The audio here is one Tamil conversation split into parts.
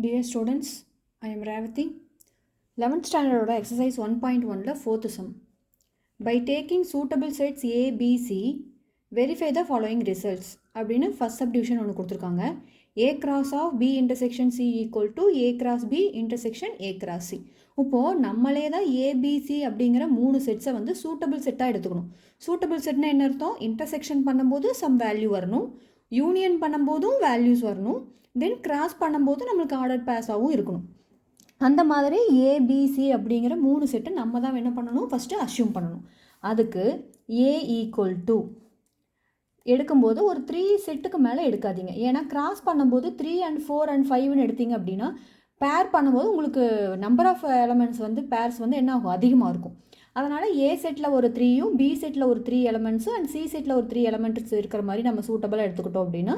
Dear students, I am Ravathi. 11th standard exercise 1.1 fourth sum. By taking suitable sets A, B, C, verify the following results. அப்படின்னு first subdivision ஒன்று கொடுத்துருக்காங்க. A cross of B intersection C equal to A cross B intersection A cross C. இப்போது நம்மளே தான் ABC அப்படிங்கிற 3 செட்ஸை வந்து சூட்டபிள் செட்டாக எடுத்துக்கணும். சூட்டபிள் செட்னா என்ன அர்த்தம்? இன்டர்செக்ஷன் பண்ணும்போது சம் வேல்யூ வரணும், யூனியன் பண்ணும்போதும் வேல்யூஸ் வரணும், தென் கிராஸ் பண்ணும்போது நம்மளுக்கு ஆர்டர் பேஸாகவும் இருக்கணும். அந்த மாதிரி ஏபிசி அப்படிங்கிற 3 செட்டு நம்ம தான் என்ன பண்ணணும், ஃபஸ்ட்டு அஸ்யூம் பண்ணணும். அதுக்கு ஏ ஈக்குவல் டு எடுக்கும்போது ஒரு 3 செட்டுக்கு மேலே எடுக்காதீங்க. ஏன்னா கிராஸ் பண்ணும்போது 3 and 4 and 5ன்னு எடுத்தீங்க அப்படின்னா பேர் பண்ணும்போது உங்களுக்கு நம்பர் ஆஃப் எலமெண்ட்ஸ் வந்து பேர்ஸ் வந்து என்ன ஆகும், அதிகமாக இருக்கும். அதனால் ஏ செட்டில் ஒரு 3யும் பி செட்டில் ஒரு 3 எலமெண்ட்ஸும் அண்ட் சி செட்டில் ஒரு 3 எலமெண்ட்ஸ் இருக்கிற மாதிரி நம்ம சூட்டபிளாக எடுத்துக்கிட்டோம் அப்படின்னா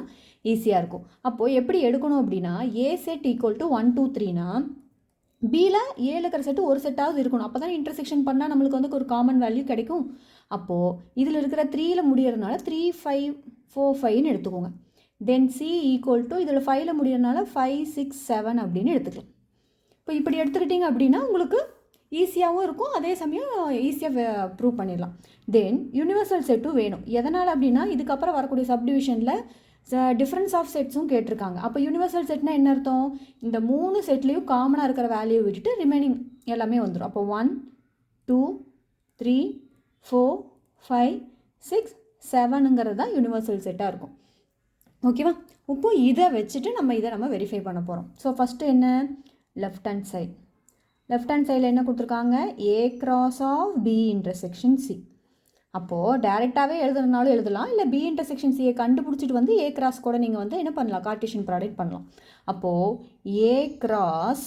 ஈஸியாக இருக்கும். அப்போது எப்படி எடுக்கணும் அப்படின்னா ஏ செட் ஈக்குவல் டு 1 2 3னா பியில் ஏழு இருக்கிற செட்டு ஒரு செட்டாவது இருக்கணும். அப்போ தான் இன்டர்செக்ஷன் பண்ணால் நம்மளுக்கு வந்து ஒரு காமன் வேல்யூ கிடைக்கும். அப்போது இதில் இருக்கிற 3ல் முடியறதுனால 3 5 4 5ன்னு எடுத்துக்கோங்க. தென் சி ஈக்குவல் டு இதில் 5ல் முடியறதுனால 5 6 7 அப்படின்னு எடுத்துக்கலாம். இப்போ இப்படி எடுத்துக்கிட்டிங்க அப்படின்னா உங்களுக்கு ஈஸியாகவும் இருக்கும், அதே சமயம் ஈஸியாக ப்ரூவ் பண்ணிடலாம். தென் யூனிவர்சல் செட்டும் வேணும். எதனால் அப்படின்னா இதுக்கப்புறம் வரக்கூடிய சப்டிவிஷனில் டிஃப்ரென்ஸ் ஆஃப் செட்ஸும் கேட்டிருக்காங்க. அப்போ யூனிவர்சல் செட்னா என்ன அர்த்தம்? இந்த 3 செட்லேயும் காமனாக இருக்கிற வேல்யூ விட்டுட்டு ரிமைனிங் எல்லாமே வந்துடும். அப்போ 1 2 3 4 5 6 7ங்கிறது தான் யூனிவர்சல் செட்டாக இருக்கும். ஓகேவா? இப்போ இதை வச்சுட்டு நம்ம வெரிஃபை பண்ண போகிறோம். ஸோ ஃபஸ்ட்டு என்ன, left hand side. Left hand சைடில் என்ன கொடுத்துருக்காங்க, A cross of B intersection C. அப்போது டேரெக்டாகவே எழுதுறதுனாலும் எழுதலாம், இல்லை பி இன்டர்செக்ஷன் சியை கண்டுபிடிச்சிட்டு வந்து ஏ கிராஸ் கூட நீங்கள் வந்து என்ன பண்ணலாம், கார்ட்டீசியன் ப்ராடக்ட் பண்ணலாம். அப்போது A cross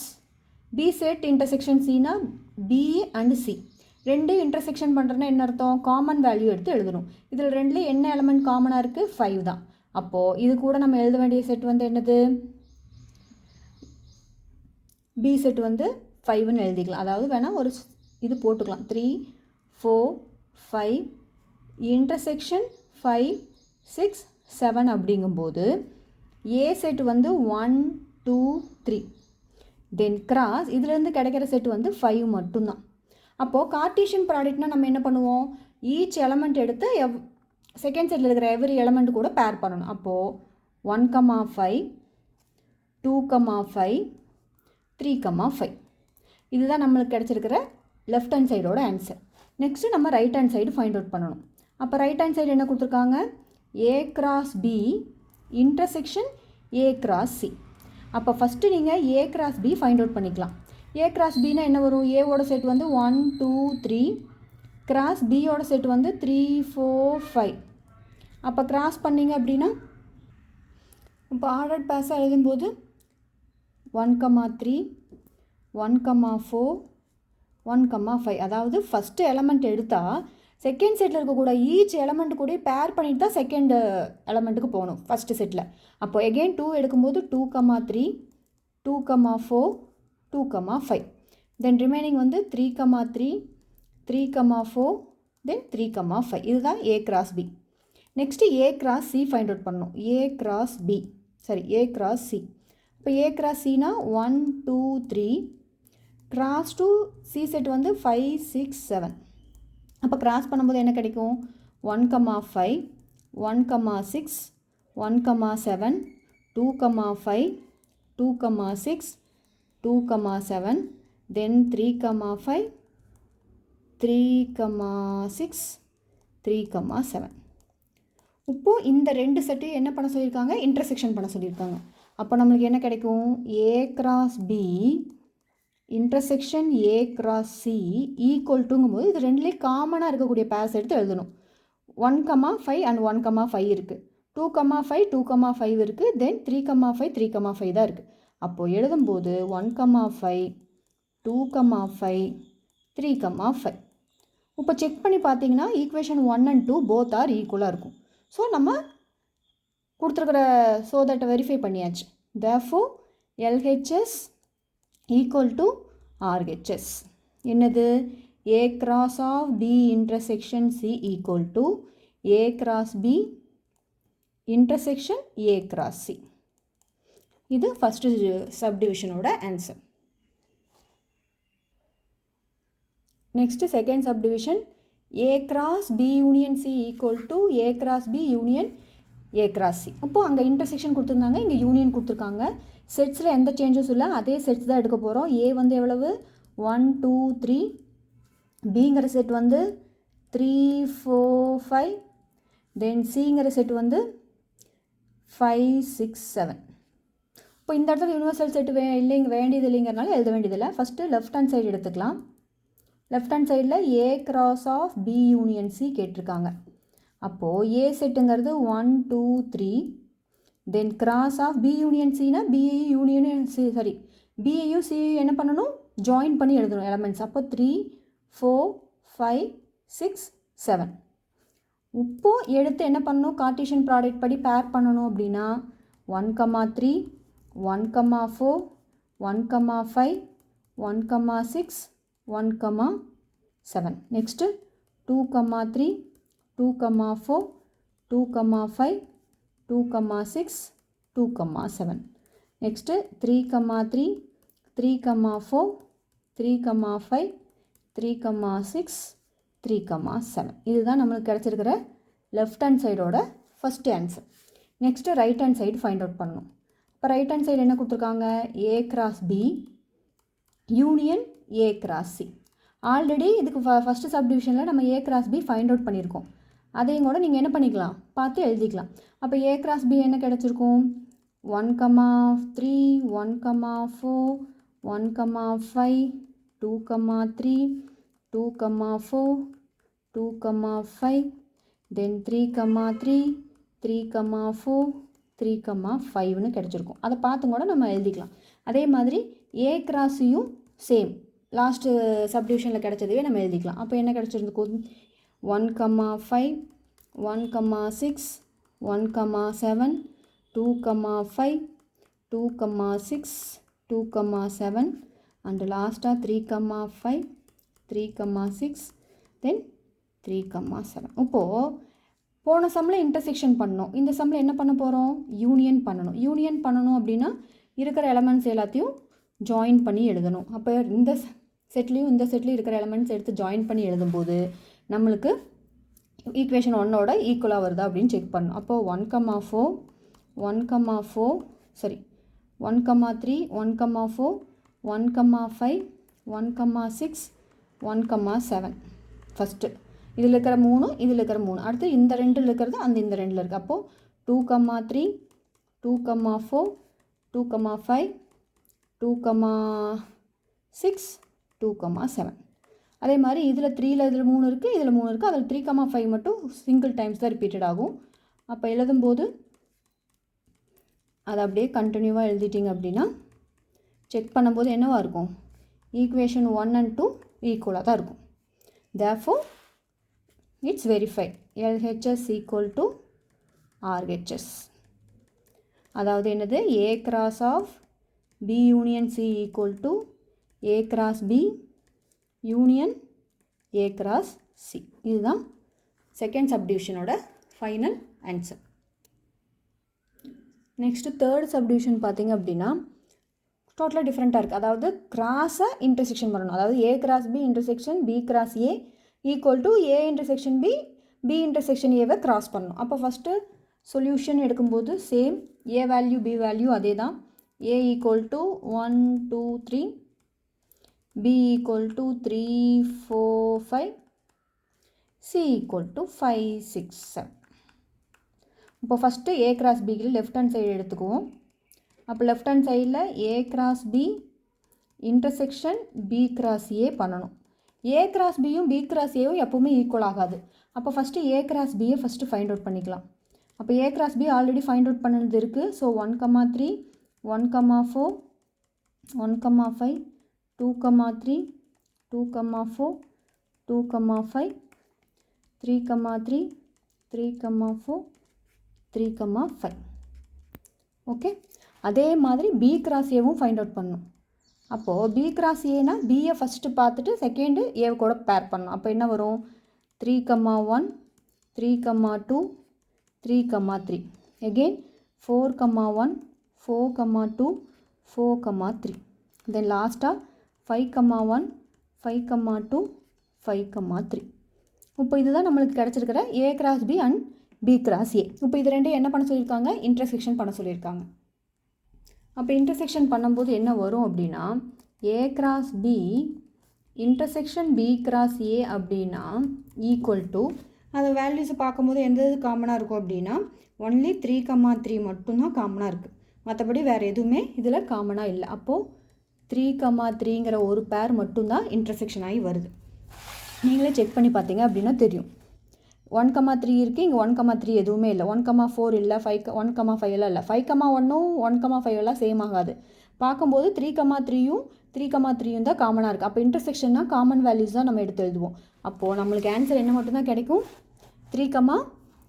B set intersection சினா பி அண்ட் சி ரெண்டு இன்டர்செக்ஷன் பண்ணுறதுனா என்ன அர்த்தம், காமன் வேல்யூ எடுத்து எழுதணும். இதில் ரெண்டுலேயும் என்ன எலமெண்ட் காமனாக இருக்குது, 5 தான். அப்போது இது கூட நம்ம எழுத வேண்டிய செட் வந்து என்னது, பி செட் வந்து 5ன்னு எழுதிக்கலாம். அதாவது வேணால் ஒரு இது போட்டுக்கலாம், 3 4 5 இன்டர்செக்ஷன் 5 6 7 அப்படிங்கும்போது ஏ செட் வந்து 1 2 3 தென் கிராஸ் இதுலேருந்து கிடைக்கிற செட் வந்து 5 மட்டும்தான். அப்போது கார்ட்டீசியன் ப்ராடக்ட்னா நம்ம என்ன பண்ணுவோம், ஈச் எலமெண்ட் எடுத்து செகண்ட் செட்டில் இருக்கிற எவ்ரி எலமெண்ட் கூட பேர் பண்ணணும். அப்போது 1 5 2 5 3 5 இதுதான் நம்மளுக்கு கிடச்சிருக்கிற லெஃப்ட் ஹேண்ட் சைடோட ஆன்சர். நெக்ஸ்ட்டு நம்ம right hand side find out பண்ணணும். அப்போ ரைட் ஹேண்ட் சைடு என்ன கொடுத்துருக்காங்க, A cross B intersection A cross C. அப்போ ஃபஸ்ட்டு நீங்கள் A cross B find out பண்ணிக்கலாம். ஏ கிராஸ் பின்னா என்ன வரும், ஏவோட செட் வந்து 1 2 3 கிராஸ் பியோட செட் வந்து 3 4 5. அப்போ கிராஸ் பண்ணிங்க அப்படின்னா இப்போ ஆர்டர் பேஸாக எழுதும்போது 1 3 1 4 1 5. அதாவது ஃபஸ்ட்டு எலமெண்ட் எடுத்தால் செகண்ட் செட்டில் இருக்கக்கூட ஈச் எலமெண்ட் கூட பேர் பண்ணிட்டு தான் செகண்ட் எலமெண்ட்டுக்கு போகணும் ஃபஸ்ட்டு செட்டில். அப்போ எகெயின் 2 எடுக்கும்போது 2 3 2 4 2 5 தென் ரிமைனிங் வந்து 3 3 3 4 தென் 3 5. இதுதான் A cross B. Next A cross C find out பண்ணணும். A cross B A cross C. இப்போ ஏ கிராஸ் சினா 1 2 3 கிராஸ் டு சி செட் வந்து 5 6 7. அப்போ கிராஸ் பண்ணும்போது என்ன கிடைக்கும், 1 5 1 6 1 7 2 5 2 6 2 7 தென் 3 5 3 6 3 7. இப்போது இந்த ரெண்டு செட்டையும் என்ன பண்ண சொல்லியிருக்காங்க, இன்டர்செக்ஷன் பண்ண சொல்லியிருக்காங்க. அப்போ நம்மளுக்கு என்ன கிடைக்கும், A cross B intersection A cross C equal டுங்கும்போது இது ரெண்டுலேயும் காமனாக இருக்கக்கூடிய பேர்ஸ் எடுத்து எழுதணும். 1 5 அண்ட் 1 5 இருக்குது, 2 5 2 5 இருக்குது, தென் 3 5 3 5 தான் இருக்குது. அப்போது எழுதும்போது 1 5 2 5 3 5. இப்போ செக் பண்ணி பார்த்தீங்கன்னா ஈக்குவேஷன் 1 and 2 போத் ஆர் ஈக்குவலாக இருக்கும். ஸோ நம்ம கொடுத்துருக்கிற ஸோ தட் வெரிஃபை பண்ணியாச்சு. Therefore LHS equal to RHS. என்னது, A cross of B intersection C equal to A cross B intersection A cross C. இது ஃபஸ்ட்டு சப்டிவிஷனோட answer. Next second subdivision, A cross B union C equal to A cross B union A cross C. அப்போது அங்கே இன்டர்செக்ஷன் கொடுத்துருந்தாங்க, இங்கே யூனியன் கொடுத்துருக்காங்க. செட்ஸில் எந்த சேஞ்சஸும் இல்லை, அதே செட்ஸ் தான் எடுக்க போகிறோம். ஏ வந்து எவ்வளவு 1 2 3, பிங்கிற செட் வந்து 3 4 5, தென் சிங்கிற செட் வந்து 5 6 7. இப்போ இந்த இடத்துல யூனிவர்சல் செட் இல்லைங்க, வேண்டியது இல்லைங்கிறனால எழுத வேண்டியதில்லை. ஃபஸ்ட்டு லெஃப்ட் ஹேண்ட் சைடு எடுத்துக்கலாம். லெஃப்ட் ஹேண்ட் சைடில் A cross of B union C கேட்டிருக்காங்க. அப்போது ஏ செட்டுங்கிறது 1 2 3, then cross of B union சினா பிஏயும் யூனியன் சி பிஏயும் சி என்ன பண்ணணும், ஜாயின் பண்ணி எழுதணும் எலமெண்ட்ஸ். அப்போ 3 4 5 6 7. இப்போது எடுத்து என்ன பண்ணணும், கார்ட்டீசியன் ப்ராடக்ட் படி பேர் பண்ணணும். அப்படின்னா 1 3 1 4 1 5 1 6 1 7. நெக்ஸ்ட்டு 2 3 2 4 2 5 2 6 2 7. நெக்ஸ்ட்டு 3 3 3 4 3 5 3 6 3 7. இதுதான் நம்மளுக்கு கிடச்சிருக்கிற லெஃப்ட் ஹேண்ட் சைடோட first answer. Next right hand side find out பண்ணணும். இப்போ ரைட் ஹேண்ட் சைடு என்ன கொடுத்துருக்காங்க, A cross B union A cross C. Already இதுக்கு ஃபஸ்ட்டு சப்டிவிஷனில் நம்ம A cross B find out பண்ணியிருக்கோம். அதையும் கூட நீங்கள் என்ன பண்ணிக்கலாம், பார்த்து எழுதிக்கலாம். அப்போ ஏ கிராஸ் பி என்ன கிடச்சிருக்கும், 1 3 1 4 1 5 2 3 2 4 2 5, தென் 3 3 3 4 3 5ன்னு கிடச்சிருக்கும். அதை பார்த்து கூட நம்ம எழுதிக்கலாம். அதே மாதிரி ஏ கிராஸையும் சேம் லாஸ்ட்டு சப்டிவிஷனில் கிடச்சதுவே நம்ம எழுதிக்கலாம். அப்போ என்ன கிடச்சிருந்துக்கும், 1 5 1 6 1 7 2 5 2 6 2 7 அண்ட் லாஸ்ட்டாக 3 5 3 6 தென் 3 7. இப்போது போன சம்மில் இன்டர்செக்ஷன் பண்ணணும், இந்த சம்மில் என்ன பண்ண போகிறோம், யூனியன் பண்ணணும். யூனியன் பண்ணணும் அப்படின்னா இருக்கிற எலமெண்ட்ஸ் எல்லாத்தையும் ஜாயின் பண்ணி எழுதணும். அப்போ இந்த செட்லேயும் இந்த செட்லேயும் இருக்கிற எலமெண்ட்ஸ் எடுத்து ஜாயின் பண்ணி எழுதும்போது நம்மளுக்கு ஈக்குவேஷன் 1ஓட ஈக்குவலாக வருதா அப்படின்னு செக் பண்ணணும். அப்போது 1 4 1 4 1 3 1 4 1 5 1 6 1 7. ஃபஸ்ட்டு இதில் இருக்கிற 3 இதில் இருக்கிற 3, அடுத்து இந்த ரெண்டில் இருக்கிறது அந்த இந்த ரெண்டில் இருக்குது. அப்போது 2 3 2 4 2 5 2 6 2 7. அதே மாதிரி இதில் 3ல் இதில் 3 இருக்குது, இதில் 3 இருக்குது, அதில் 3 5 மட்டும் சிங்கிள் டைம்ஸ் தான் ரிப்பீட்டட் ஆகும். அப்போ எழுதும்போது அதை அப்படியே கண்டினியூவாக எழுதிட்டிங்க அப்படின்னா செக் பண்ணும்போது என்னவாக இருக்கும், ஈக்குவேஷன் 1 and 2 ஈக்குவலாக தான் இருக்கும். therefore it's verified LHS equal to RHS. அதாவது என்னது, A cross of B union C equal to A cross B union A cross C. இதுதான் செகண்ட் சப்டிவிஷனோட final answer. Next third subdivision பார்த்திங்க அப்படின்னா டோட்டலாக டிஃப்ரெண்ட்டாக இருக்குது. அதாவது கிராஸை இன்டர்செக்ஷன் பண்ணணும். அதாவது A cross B intersection B cross A equal to A intersection B B intersection Aவை கிராஸ் பண்ணணும். அப்போ ஃபஸ்ட்டு சொல்யூஷன் எடுக்கும்போது same A value B value அதே தான். A equal to 1 2 3, B equal to 3 4 5, C equal to 5 6 7. இப்போ ஃபஸ்ட்டு A கிராஸ் பிக்கு லெஃப்ட் ஹேண்ட் சைடு எடுத்துக்குவோம். அப்போ லெஃப்ட் ஹேண்ட் சைடில் A cross B intersection B cross A பண்ணணும். A கிராஸ் பியும் B கிராஸ் ஏவும் எப்போவுமே ஈக்குவல் ஆகாது. அப்போ ஃபஸ்ட்டு A கிராஸ் பியை ஃபஸ்ட்டு ஃபைண்ட் அவுட் பண்ணிக்கலாம். அப்போ A cross B already find out பண்ணது இருக்குது. ஸோ 1 3 1 4 1 5 2 3 2 4 2 5 3 3 3 4 3 5. ஓகே, அதே மாதிரி B கிராஸ் ஏவும் ஃபைண்ட் அவுட் பண்ணணும். அப்போது B கிராஸ் ஏனா பியை ஃபஸ்ட்டு பார்த்துட்டு செகண்டு ஏ கூட பேர் பண்ணணும். அப்போ என்ன வரும், 3 1 3 2 3 3 again 4 1 4, 2, 4, 3. Then last 5, 1, 5, 2, 5, 3. இப்போ இதுதான் நம்மளுக்கு கிடச்சிருக்கிற A cross B and B cross A. இப்போ இது ரெண்டையும் என்ன பண்ண சொல்லியிருக்காங்க, இன்டர்செக்ஷன் பண்ண சொல்லியிருக்காங்க. அப்போ இன்டர்செக்ஷன் பண்ணும்போது என்ன வரும் அப்படின்னா A cross B intersection B cross A அப்படின்னா ஈக்குவல் டு, அது வேல்யூஸை பார்க்கும்போது எந்த இது காமனாக இருக்கும் அப்படின்னா ஒன்லி 3, 3 மட்டும்தான் காமனாக இருக்குது. மற்றபடி வேறு எதுவுமே இதில் காமனாக இல்லை. அப்போது 3, 3ங்கிற ஒரு பேர் மட்டும்தான் இன்டர்செக்ஷன் ஆகி வருது. நீங்களே செக் பண்ணி பார்த்தீங்க அப்படின்னா தெரியும். 1, 3 இருக்குது, இங்கே 1, 3 எதுவுமே இல்லை. 1, 4 இல்லை, 1, 5 எல்லாம் இல்லை. 5, 1ம் 1, 5 எல்லாம் சேம் ஆகாது. பார்க்கும்போது 3, 3யும் 3, 3யும் தான் காமனாக இருக்குது. அப்போ இன்டர்செக்ஷன்னா காமன் வேல்யூஸ் தான் நம்ம எடுத்து எழுதுவோம். அப்போது நம்மளுக்கு ஆன்சர் என்ன மட்டும்தான் கிடைக்கும், 3,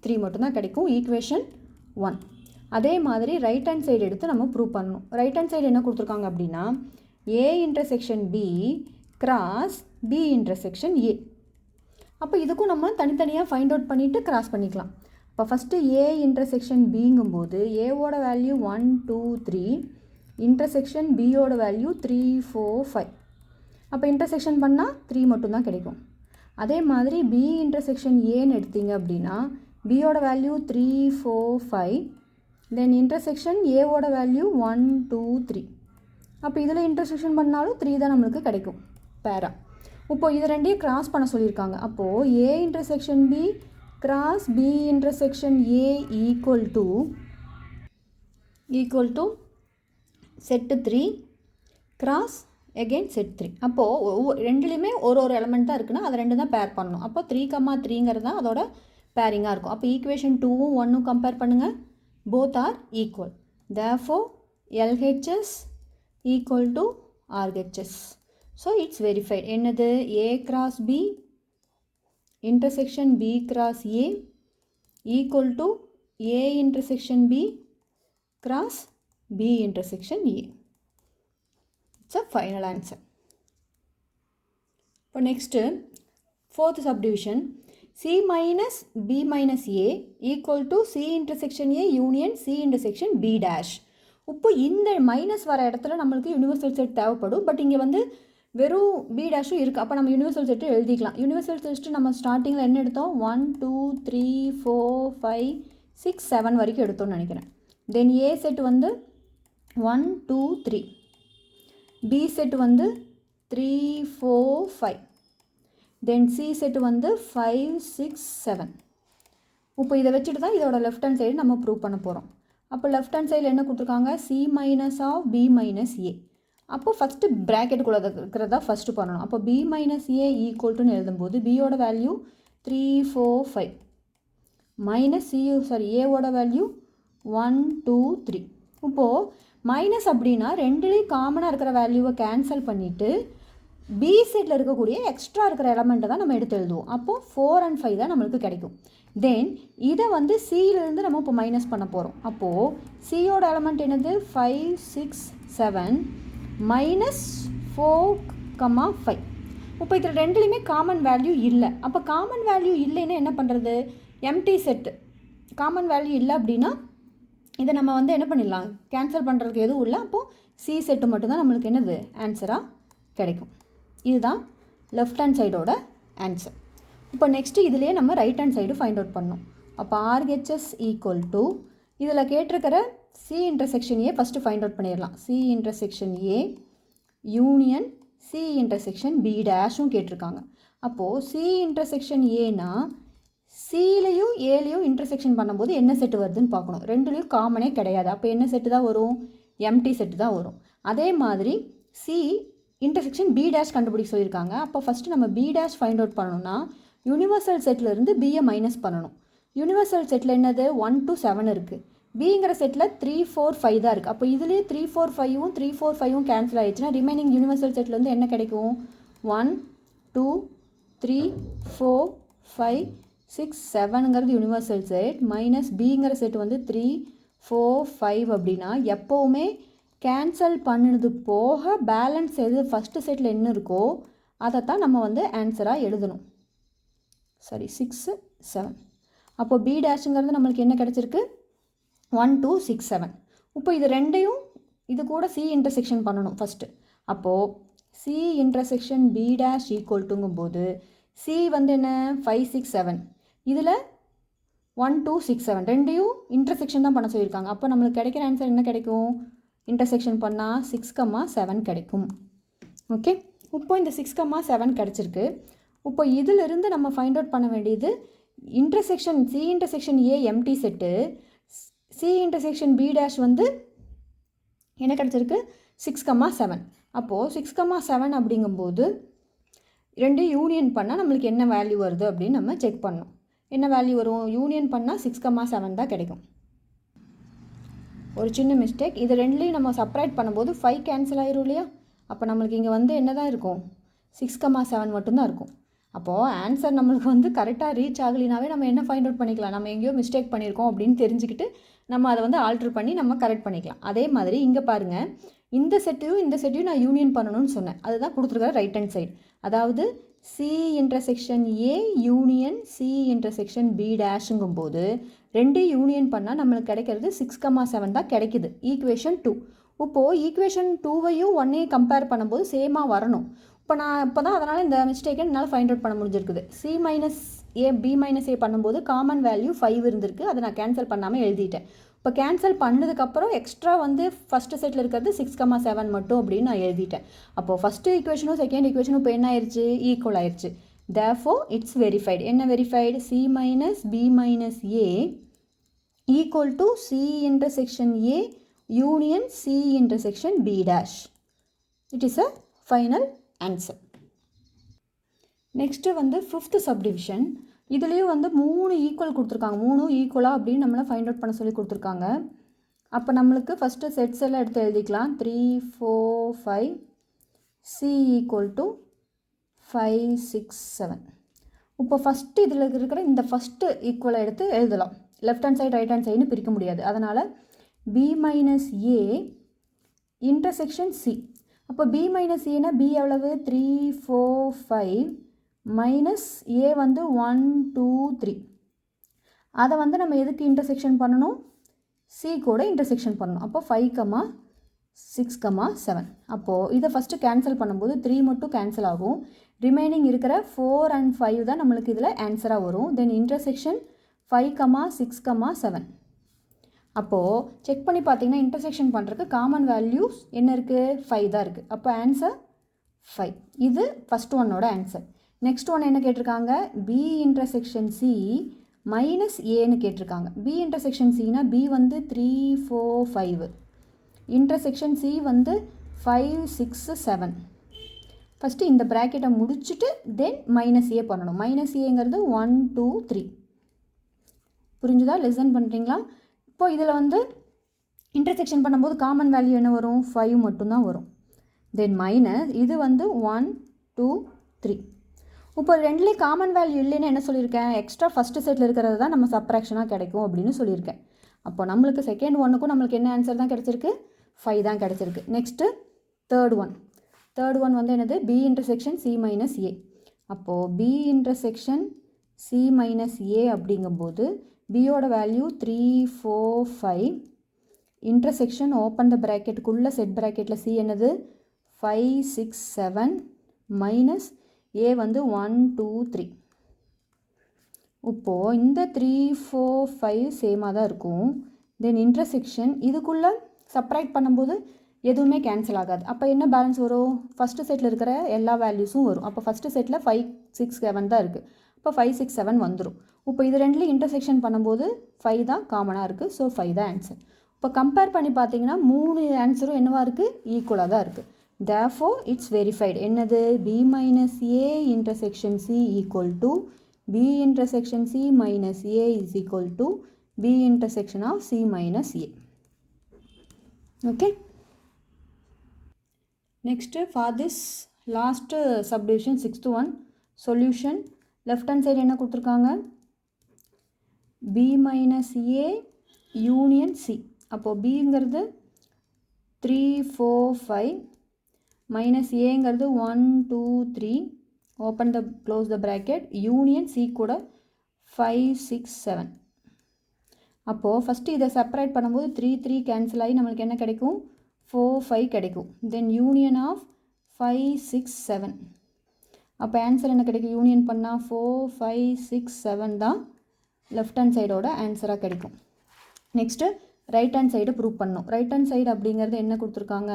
3 மட்டும்தான் கிடைக்கும். ஈக்குவேஷன் 1. அதே மாதிரி ரைட் ஹேண்ட் சைடு எடுத்து நம்ம ப்ரூவ் பண்ணணும். ரைட் ஹேண்ட் சைடு என்ன கொடுத்துருக்காங்க அப்படின்னா A intersection B cross B intersection A. அப்போ இதுக்கும் நம்ம தனித்தனியாக ஃபைண்ட் அவுட் பண்ணிவிட்டு கிராஸ் பண்ணிக்கலாம். இப்போ ஃபஸ்ட்டு A இன்டர்செக்ஷன் Bங்கும்போது Aவோட வேல்யூ 1, 2, 3, இன்டர்செக்ஷன் Bயோட வேல்யூ 3, 4, 5. அப்போ இன்டர்செக்ஷன் பண்ணால் 3 மட்டும்தான் கிடைக்கும். அதே மாதிரி B இன்டர்செக்ஷன் Aன்னு எடுத்தீங்க அப்படின்னா Bயோட வேல்யூ 3, 4, 5. தென் இன்டர்செக்ஷன் Aவோட வேல்யூ 1, 2, 3. அப்போ இதில் இன்டர்செக்ஷன் பண்ணாலும் 3 தான் நம்மளுக்கு கிடைக்கும் பேரா. இப்போ இது ரெண்டையும் கிராஸ் பண்ண சொல்லியிருக்காங்க. அப்போது A intersection B cross B intersection A equal to set 3 cross again set 3. அப்போது ரெண்டுலேயுமே ஒரு எலமெண்ட் தான் இருக்குன்னா அதை ரெண்டு தான் பேர் பண்ணணும். அப்போ 3, 3ங்கிறது தான் அதோட பேரிங்காக இருக்கும். அப்போ ஈக்குவேஷன் 2ம் 1ம் கம்பேர் பண்ணுங்கள். Both are equal. Therefore LHS equal to RHS. So it's verified. என்னது, A cross B intersection B cross A equal to A intersection B cross B intersection A. It's a final answer. இப்போ next 4th subdivision C minus B minus A equal to C intersection A union C intersection B dash. இப்போ இந்த மைனஸ் வர இடத்துல நம்மளுக்கு யூனிவர்சல் செட் தேவைப்படும். பட் இங்கே வந்து வெறும் B டேஷும் இருக்குது. அப்போ நம்ம யூனிவர்சல் செட்டு எழுதிக்கலாம். யூனிவர்சல் செட்டு நம்ம ஸ்டார்டிங்கில் என்ன எடுத்தோம், 1, 2, 3, 4, 5, 6, 7 வரைக்கும் எடுத்தோம்னு நினைக்கிறேன். தென் A செட் வந்து 1, 2, 3. B செட் வந்து 3, 4, 5. தென் C செட் வந்து 5, 6, 7. இப்போ இதை வச்சுட்டு தான் இதோட லெஃப்ட் ஹேண்ட் சைடு நம்ம ப்ரூவ் பண்ண போகிறோம். அப்போ லெஃப்ட் ஹேண்ட் சைடில் என்ன கொடுத்துருக்காங்க, C minus of B minus A. அப்போ ஃபஸ்ட்டு ப்ராக்கெட்டுக்குள்ளே இருக்கிறதா ஃபஸ்ட்டு பண்ணணும். அப்போ B மைனஸ் A ஈக்குவல்ட்டுன்னு எழுதும்போது Bயோட வேல்யூ 3, 4, 5 மைனஸ் Aவோட வேல்யூ 1, 2, 3. இப்போது மைனஸ் அப்படின்னா ரெண்டுலேயும் காமனாக இருக்கிற வேல்யூவை கேன்சல் பண்ணிவிட்டு B செட்டில் இருக்கக்கூடிய எக்ஸ்ட்ரா இருக்கிற எலமெண்ட்டை தான் நம்ம எடுத்து எழுதுவோம். அப்போது 4 and 5 தான் நம்மளுக்கு கிடைக்கும். தென் இதை வந்து Cயிலேருந்து நம்ம இப்போ மைனஸ் பண்ண போகிறோம். அப்போது Cயோட எலமெண்ட் என்னது, 5, 6, 7 மைனஸ் 4, 5. இப்போ இதில் ரெண்டுலேயுமே காமன் வேல்யூ இல்லை. அப்போ காமன் வேல்யூ இல்லைன்னா என்ன பண்ணுறது, எம்டி செட்டு காமன் வேல்யூ இல்லை அப்படின்னா இதை நம்ம வந்து என்ன பண்ணிடலாம், கேன்சல் பண்ணுறதுக்கு எதுவும் இல்லை. அப்போது C செட்டு மட்டும்தான் நம்மளுக்கு என்னது ஆன்சராக கிடைக்கும். இதுதான் லெஃப்ட் ஹேண்ட் சைடோட ஆன்சர். இப்போ நெக்ஸ்ட்டு இதுலேயே நம்ம right hand side find out பண்ணணும். அப்போ RHS ஈக்குவல் டு இதில் கேட்டிருக்கிற C intersection A first find out பண்ணிடலாம். C intersection A union C intersection B டேஷும் கேட்டிருக்காங்க. அப்போது C இன்டர்செக்ஷன் Aனா Cலையும் Aலையும் இன்டர்செக்ஷன் பண்ணும்போது என்ன செட்டு வருதுன்னு பார்க்கணும். ரெண்டுலேயும் காமனே கிடையாது. அப்போ என்ன செட்டு தான் வரும், எம்டி செட்டு தான் வரும். அதே மாதிரி C இன்டர்செக்ஷன் B டேஷ் கண்டுபிடிக்க சொல்லியிருக்காங்க. அப்போ ஃபஸ்ட்டு நம்ம B டேஷ் ஃபைண்ட் அவுட் பண்ணணும்னா யூனிவர்சல் செட்டிலேருந்து Bயை மைனஸ் பண்ணணும். யூனிவர்சல் செட்டில் என்னது 1 to 7 இருக்குது. Bங்கிற செட்டில் 3, 4, 5 தான் இருக்குது. அப்போ இதுலேயே 3, 4, 5ம் 3, 4, 5ம் கேன்சல் ஆகிடுச்சுன்னா ரிமைனிங் யூனிவர்சல் செட்லேருந்து என்ன கிடைக்கும், 1, 2, 3, 4, 5, 6, 7ங்கிறது யூனிவர்சல் செட் மைனஸ் Bங்கிற செட் வந்து 3, 4, 5 அப்படின்னா எப்போவுமே கேன்சல் பண்ணினது போக பேலன்ஸ் எது ஃபஸ்ட்டு செட்டில் என்ன இருக்கோ அதை தான் நம்ம வந்து ஆன்சராக எழுதணும். சரி, 6, 7. அப்போது B டேஷுங்கிறது நம்மளுக்கு என்ன கிடச்சிருக்கு, 1, 2, 6, 7. இப்போ இது ரெண்டையும் இது கூட சி இன்டர்செக்ஷன் பண்ணணும் ஃபஸ்ட்டு. அப்போது C intersection B dash equal டுங்கும்போது சி வந்து என்ன 5 6 7, இதில் 1 2 6 7 ரெண்டையும் இன்டர்செக்ஷன் தான் பண்ண சொல்லியிருக்காங்க. அப்போ நம்மளுக்கு கிடைக்கிற ஆன்சர் என்ன கிடைக்கும்? இன்டர்செக்ஷன் பண்ணால் 6, 7 கிடைக்கும். ஓகே, இப்போ இந்த 6, 7 கிடச்சிருக்கு. இப்போ இதிலிருந்து நம்ம ஃபைண்ட் அவுட் பண்ண வேண்டியது intersection C intersection A empty set, C intersection B dash வந்து என்ன கிடச்சிருக்கு? 6, 7. அப்போது 6, 7 அப்படிங்கும்போது ரெண்டு யூனியன் பண்ணால் நம்மளுக்கு என்ன வேல்யூ வருது அப்படின்னு நம்ம செக் பண்ணணும். என்ன வேல்யூ வரும்? யூனியன் பண்ணால் 6, 7 தான் கிடைக்கும். ஒரு சின்ன மிஸ்டேக், இது ரெண்டுலேயும் நம்ம செப்பரேட் பண்ணும்போது 5 கேன்சல் ஆயிரும் இல்லையா? அப்போ நம்மளுக்கு இங்கே வந்து என்ன தான் இருக்கும்? 6, 7 மட்டும்தான் இருக்கும். அப்போது ஆன்சர் நம்மளுக்கு வந்து கரெக்டாக ரீச் ஆகலினாவே நம்ம என்ன ஃபைண்ட் அவுட் பண்ணிக்கலாம்? நம்ம எங்கேயோ மிஸ்டேக் பண்ணியிருக்கோம் அப்படின்னு தெரிஞ்சுக்கிட்டு நம்ம அதை வந்து ஆல்ட்ரு பண்ணி நம்ம கரெக்ட் பண்ணிக்கலாம். அதே மாதிரி இங்கே பாருங்கள், இந்த செட்டையும் நான் யூனியன் பண்ணணும்னு சொன்னேன். அதுதான் கொடுத்துருக்காரு ரைட் ஹேண்ட் சைடு. அதாவது C intersection A union C intersection B டேஷுங்கும்போது ரெண்டு யூனியன் பண்ணால் நம்மளுக்கு கிடைக்கிறது 6, 7 தான் கிடைக்குது. ஈக்குவேஷன் 2. இப்போது ஈக்குவேஷன் 2வையும் 1ஐயும் கம்பேர் பண்ணும்போது சேமாக வரணும். இப்போ தான் அதனால் இந்த மிஸ்டேக்கை என்னால் ஃபைண்ட் அவுட் பண்ண முடிஞ்சிருக்குது. சி மைனஸ் ஏ பி மைனஸ் ஏ பண்ணும்போது காமன் வேல்யூ 5 இருந்திருக்கு. அதை நான் கேன்சல் பண்ணாமல் எழுதிட்டேன். இப்போ கேன்சல் பண்ணதுக்கப்புறம் எக்ஸ்ட்ரா வந்து ஃபஸ்ட்டு செட்டில் இருக்கிறது 6, 7 மட்டும் அப்படின்னு நான் எழுதிட்டேன். அப்போது ஃபஸ்ட்டு ஈக்குவேஷனும் செகண்ட் ஈக்குவேஷனும் இப்போ என்ன ஆயிடுச்சு? ஈக்குவல் ஆயிடுச்சு. Therefore it's verified. என்ன verified? C minus B minus A equal to C intersection A union C intersection B dash. It is a final answer. Next வந்து 5th சப்டிவிஷன். இதுலேயும் வந்து 3 ஈக்குவல் கொடுத்துருக்காங்க. 3 ஈக்குவலாக அப்படின்னு நம்மளை ஃபைண்ட் அவுட் பண்ண சொல்லி கொடுத்துருக்காங்க. அப்போ நம்மளுக்கு ஃபஸ்ட்டு செட்ஸ் எல்லாம் எடுத்து எழுதிக்கலாம். 3 4 5 சி ஈக்குவல் டு 5 6 7. இப்போ ஃபஸ்ட்டு இதில் இருக்கிற இந்த ஃபஸ்ட்டு ஈக்குவலை எடுத்து எழுதலாம். Left hand side right hand சைடுன்னு பிரிக்க முடியாது. அதனால் B minus A intersection C. அப்போ பி மைனஸ் ஏன்னா பி எவ்வளவு? 3 4 5 மைனஸ் ஏ வந்து 1 2 3. அதை வந்து நம்ம எதுக்கு இன்டர்செக்ஷன் பண்ணணும்? சி கூட இன்டர்செக்ஷன் பண்ணணும். அப்போ 5, 6, 7. அப்போது இதை ஃபஸ்ட்டு கேன்சல் பண்ணும்போது 3 மட்டும் கேன்சல் ஆகும். ரிமைனிங் இருக்கிற 4 and 5 தான் நம்மளுக்கு இதில் ஆன்சராக வரும். தென் இன்டர்செக்ஷன் 5, 6, 7. அப்போது செக் பண்ணி பார்த்தீங்கன்னா இன்டர்செக்ஷன் பண்ணுறதுக்கு காமன் வேல்யூஸ் என்ன இருக்குது? 5 தான் இருக்குது. அப்போ ஆன்சர் 5. இது ஃபஸ்ட் ஒன்னோட ஆன்சர். நெக்ஸ்ட் ஒன் என்ன கேட்டிருக்காங்க? பி இன்டர்செக்ஷன் சி மைனஸ் ஏன்னு கேட்டிருக்காங்க. பி இன்டர்செக்ஷன் சினா பி வந்து 3 4 5, இன்டர்செக்ஷன் சி வந்து 5 6 7. ஃபஸ்ட்டு இந்த ப்ராக்கெட்டை முடிச்சுட்டு தென் மைனஸ் ஏ பண்ணணும். மைனஸ் ஏங்கிறது 1 2 3. புரிஞ்சுதா? லிசன் பண்ணுறீங்களா? இப்போது இதில் வந்து இன்டர்செக்ஷன் பண்ணும்போது காமன் வேல்யூ என்ன வரும்? 5 மட்டும்தான் வரும். தென் மைனஸ் இது வந்து 1 2 3. இப்போ ரெண்டுலேயும் காமன் வேல்யூ இல்லைன்னு என்ன சொல்லியிருக்கேன்? எக்ஸ்ட்ரா ஃபஸ்ட்டு செட்டில் இருக்கிறது தான் நம்ம சப்ராக்ஷனாக கிடைக்கும் அப்படின்னு சொல்லியிருக்கேன். அப்போ நம்மளுக்கு செகண்ட் ஒன்னுக்கும் நம்மளுக்கு என்ன ஆன்சர் தான் கிடச்சிருக்கு? 5 தான் கிடச்சிருக்கு. நெக்ஸ்ட்டு தேர்ட் ஒன் வந்து என்னது? B intersection C minus A. அப்போது B intersection C minus A அப்படிங்கும்போது பியோட வேல்யூ 3 4 5, இன்டர்செக்ஷன் ஓப்பன் த ப்ராக்கெட்டுக்குள்ளே செட் ப்ராக்கெட்டில் சி என்னது? 5 6 7 மைனஸ் ஏ வந்து 1 2 3. இப்போது இந்த 3 4 5 சேமாக தான் இருக்கும். தென் இன்டர்செக்ஷன் இதுக்குள்ளே செப்பரேட் பண்ணும்போது எதுவுமே கேன்சல் ஆகாது. அப்போ என்ன பேலன்ஸ் வரும்? ஃபஸ்ட்டு செட்டில் இருக்கிற எல்லா வேல்யூஸும் வரும். அப்போ ஃபஸ்ட்டு செட்டில் 5 6 7 தான் இருக்குது. இப்போ 5 6 7 வந்துடும். இப்போ இது ரெண்டுலேயும் இன்டர்செக்ஷன் பண்ணும்போது 5 தான் காமனாக இருக்குது. ஸோ 5 தான் ஆன்சர். இப்போ கம்பேர் பண்ணி பார்த்தீங்கன்னா 3 ஆன்சரும் என்னவாக இருக்குது? ஈக்குவலாக தான் இருக்குது. Therefore, it's verified. என்னது? B minus A intersection C equal to B intersection C minus A is equal to B intersection of C minus A. Okay. Next, for this last subdivision, 6th one, solution. Left hand side என்ன கொடுத்துருக்காங்க? B minus A union C. அப்போ Bங்கிறது 3 4 5 மைனஸ் ஏங்கிறது 1 2 3, open the close the bracket, union C கூட 5 6 7. அப்போது ஃபஸ்ட்டு இதை செப்பரேட் பண்ணும்போது 3 3 கேன்சல் ஆகி நம்மளுக்கு என்ன கிடைக்கும் 4 5 கிடைக்கும். Then union of 5 6 7. அப்போ ஆன்சர் என்ன கிடைக்கும்? யூனியன் பண்ணால் 4 5 6 7 தான் லெஃப்ட் ஹேண்ட் சைடோட ஆன்சராக கிடைக்கும். Next right hand side prove பண்ணணும். ரைட் ஹேண்ட் சைடு அப்படிங்கிறது என்ன கொடுத்துருக்காங்க?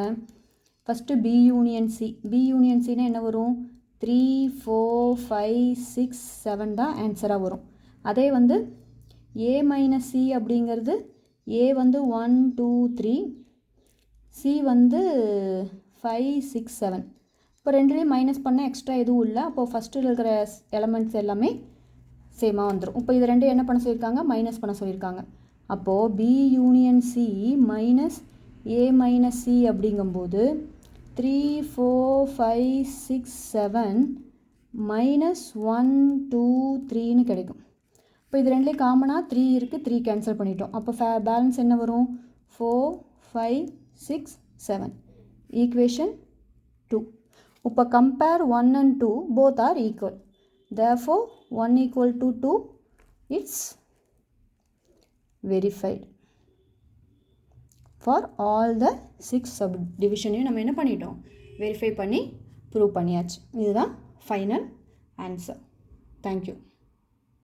First B union C. B union சின்னா என்ன வரும்? 3 4 5 6 7 தான் ஆன்சராக வரும். அதே வந்து ஏ மைனஸ் சி அப்படிங்கிறது ஏ வந்து 1 2 3, சி வந்து 5 6 7. இப்போ ரெண்டுலேயும் மைனஸ் பண்ணால் எக்ஸ்ட்ரா எதுவும் இல்லை. அப்போது ஃபஸ்ட்டு இருக்கிற எலமெண்ட்ஸ் எல்லாமே சேமாக வந்துடும். இப்போ இது ரெண்டு என்ன பண்ண சொல்லியிருக்காங்க? மைனஸ் பண்ண சொல்லியிருக்காங்க. அப்போது பி யூனியன் சி மைனஸ் ஏ மைனஸ் சி அப்படிங்கும்போது 3 4 5 6 7 மைனஸ் 1 2 3ன்னு கிடைக்கும். இப்போ இது ரெண்டுலேயும் காமனாக 3 இருக்குது, 3 கேன்சல் பண்ணிட்டோம். அப்போ பேலன்ஸ் என்ன வரும்? 4 5 6 7. ஈக்குவேஷன் 2. இப்போ compare 1 and 2, both are equal. Therefore 1 equal to 2, it's verified. For all the 6 subdivision நம்ம என்ன பண்ணிட்டோம்? வெரிஃபை பண்ணி ப்ரூவ் பண்ணியாச்சு. இதுதான் ஃபைனல் ஆன்சர். தேங்க்யூ.